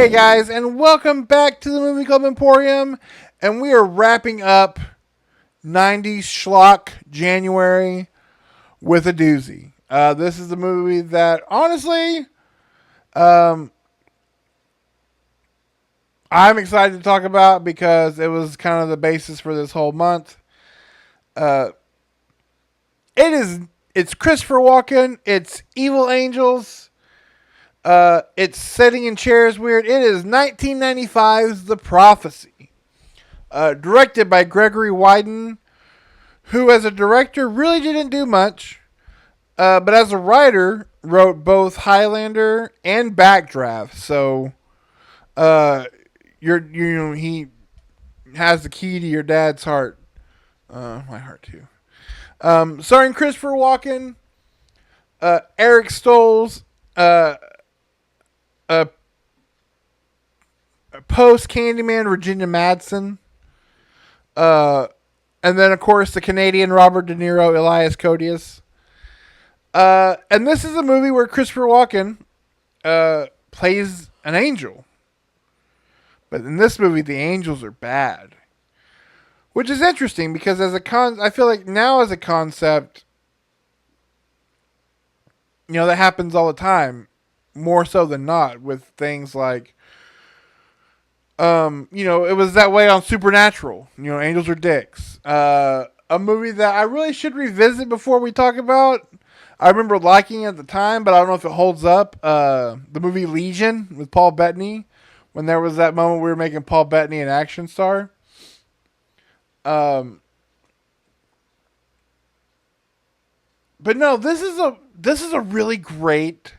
Hey guys, and welcome back to the Movie-Club Emporium. And we are wrapping up 90's Schlock January with a doozy. This is a movie that, honestly, um, I'm excited to talk about because it was kind of the basis for this whole month. Uh, it's Christopher Walken. It's Evil Angels. It's sitting in chairs weird. It is 1995's The Prophecy. Directed by Gregory Wyden, who as a director really didn't do much, but as a writer wrote both Highlander and Backdraft. So, uh, he has the key to your dad's heart, my heart too. Starring Christopher Walken, Eric Stoltz, uh, uh, post Candyman Virginia Madsen, uh, and then of course the Canadian Robert De Niro, Elias Koteas. And this is a movie where Christopher Walken plays an angel. But in this movie, the angels are bad. Which is interesting because I feel like now as a concept, that happens all the time. More so than not with things like, it was that way on Supernatural. Angels are dicks. A movie that I really should revisit before we talk about. I remember liking it at the time, but I don't know if it holds up. The movie Legion with Paul Bettany, when there was that moment we were making Paul Bettany an action star. But no, this is a really great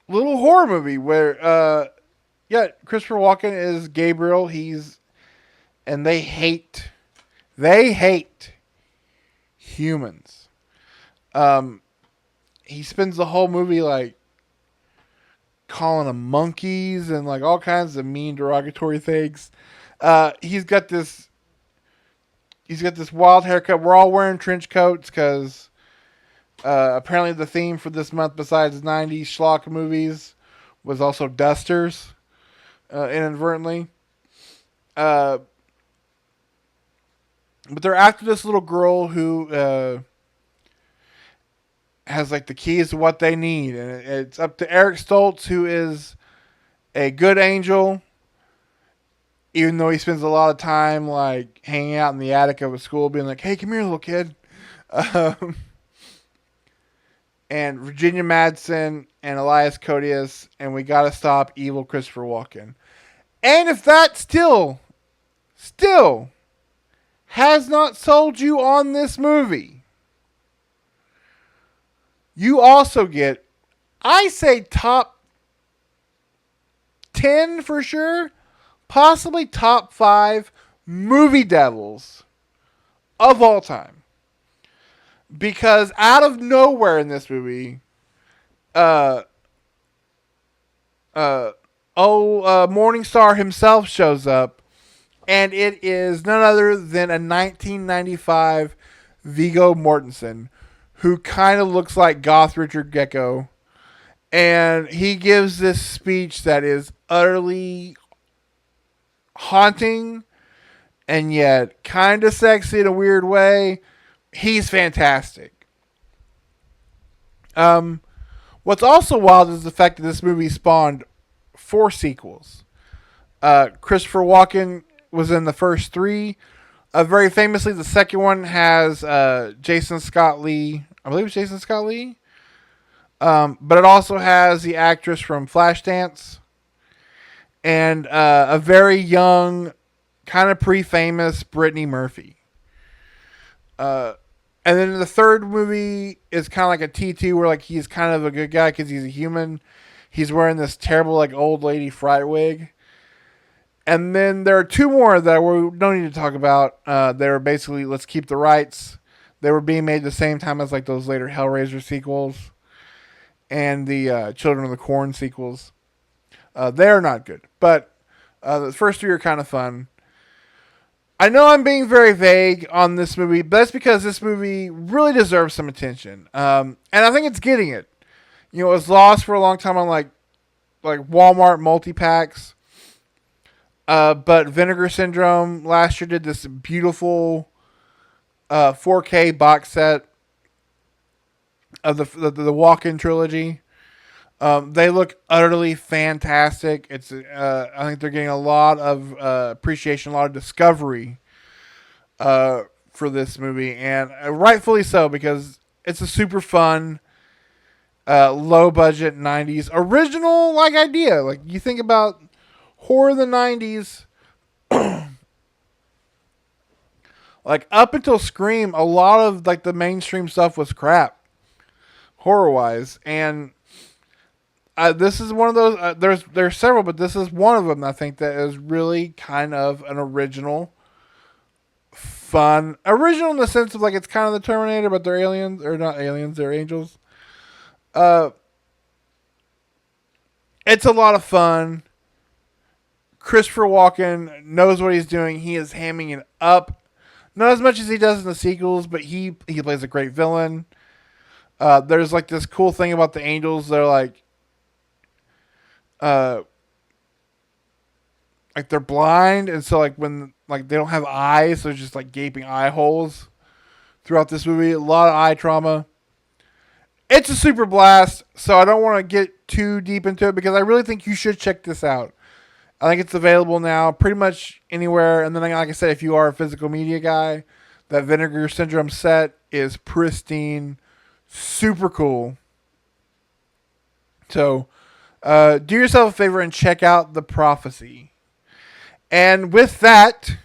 little horror movie where Christopher Walken is Gabriel. And they hate humans. He spends the whole movie like calling them monkeys and like all kinds of mean derogatory things. He's got this wild haircut. We're all wearing trench coats because apparently the theme for this month, besides 90's schlock movies, was also dusters, inadvertently. But they're after this little girl who has like the keys to what they need, and it's up to Eric Stoltz, who is a good angel, even though he spends a lot of time like hanging out in the attic of a school, being like, "Hey, come here, little kid." Um, and Virginia Madsen and Elias Koteas, and we gotta stop evil Christopher Walken. And if that still has not sold you on this movie, you also get, I say, top 10 for sure, possibly top 5 movie devils of all time. Because out of nowhere in this movie, Morningstar himself shows up, and it is none other than a 1995 Viggo Mortensen, who kind of looks like Goth Richard Gecko. And he gives this speech that is utterly haunting and yet kind of sexy in a weird way. He's fantastic. What's also wild is the fact that this movie spawned 4 sequels. Christopher Walken was in the first 3. Very famously, the second one has Jason Scott Lee. I believe it's Jason Scott Lee. But it also has the actress from Flashdance and a very young, kind of pre-famous Brittany Murphy. And then the third movie is kind of like a T2 where like he's kind of a good guy because he's a human. He's wearing this terrible like old lady fright wig. And then there are 2 more that we don't need to talk about. They were basically, let's keep the rights. They were being made the same time as like those later Hellraiser sequels and the Children of the Corn sequels. They're not good, but the first 3 are kind of fun. I know I'm being very vague on this movie, but that's because this movie really deserves some attention. And I think it's getting it. It was lost for a long time on like like Walmart multi packs. But Vinegar Syndrome last year did this beautiful 4K box set of the Walken trilogy. They look utterly fantastic. It's I think they're getting a lot of appreciation, a lot of discovery for this movie, and rightfully so because it's a super fun, low budget '90s original like idea. Like you think about horror in the '90s, like up until Scream, a lot of like the mainstream stuff was crap horror wise, and this is one of those. There's several, but this is one of them. I think that is really kind of an original, fun, original in the sense of like it's kind of the Terminator, but they're aliens or not aliens, they're angels. Uh, it's a lot of fun. Christopher Walken knows what he's doing. He is hamming it up, not as much as he does in the sequels, but he plays a great villain. There's like this cool thing about the angels. They're uh, like they're blind, and so like when like they don't have eyes, so just like gaping eye holes throughout this movie. A lot of eye trauma. It's a super blast, so I don't want to get too deep into it because I really think you should check this out. I think it's available now pretty much anywhere. And then, like I said, if you are a physical media guy, that Vinegar Syndrome set is pristine, super cool. So, do yourself a favor and check out The Prophecy. And with that,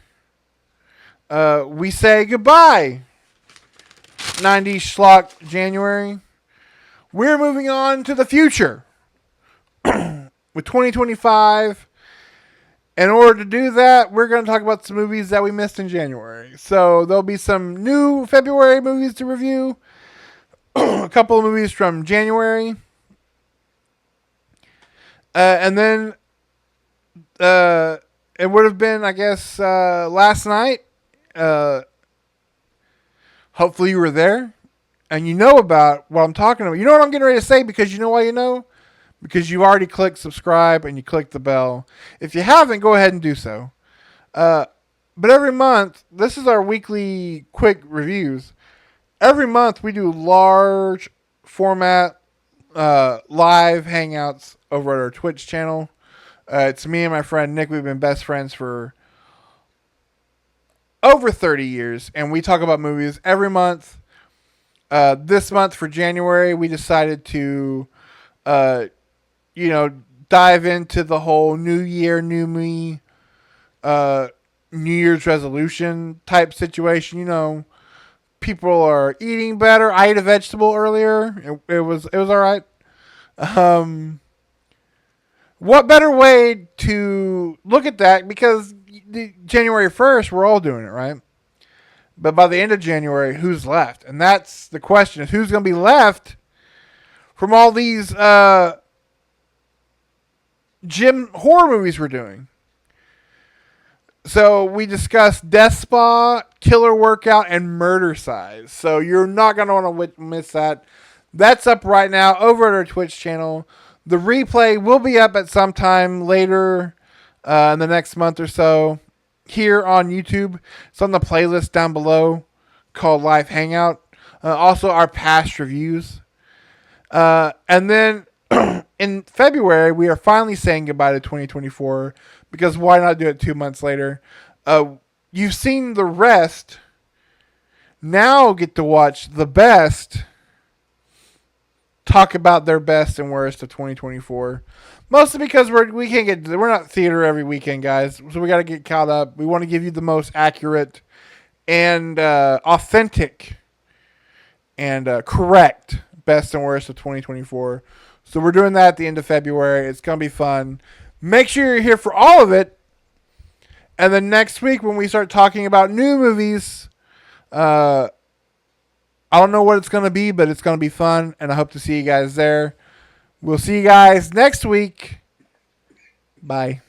we say goodbye. 90's Schlock January. We're moving on to the future with 2025. In order to do that, we're going to talk about some movies that we missed in January. So there'll be some new February movies to review, a couple of movies from January, and then it would have been, I guess, last night. Hopefully you were there and you know about what I'm talking about. You know what I'm getting ready to say because you know why you know? Because you already clicked subscribe and you clicked the bell. If you haven't, go ahead and do so. But every month, this is our weekly quick reviews. Every month we do large format live hangouts over at our Twitch channel. It's me and my friend Nick. We've been best friends for over 30 years, and we talk about movies every month. This month for January, we decided to dive into the whole new year, new me, New Year's resolution type situation. You know, people are eating better. I ate a vegetable earlier. It was all right. What better way to look at that? Because January 1st, we're all doing it, right? But by the end of January, who's left? And that's the question: is who's going to be left from all these gym horror movies we're doing? So we discussed Death Spa, Killer Workout, and Murder Size. So you're not going to want to miss that. That's up right now over at our Twitch channel. The replay will be up at some time later in the next month or so here on YouTube. It's on the playlist down below called Live Hangout. Also our past reviews. And then in February, we are finally saying goodbye to 2024 because why not do it 2 months later? You've seen the rest. Now get to watch the best. Talk about their best and worst of 2024. Mostly because we're not theater every weekend, guys. So we got to get caught up. We want to give you the most accurate and authentic and correct best and worst of 2024. So we're doing that at the end of February. It's going to be fun. Make sure you're here for all of it. And then next week when we start talking about new movies, I don't know what it's going to be, but it's going to be fun. And I hope to see you guys there. We'll see you guys next week. Bye.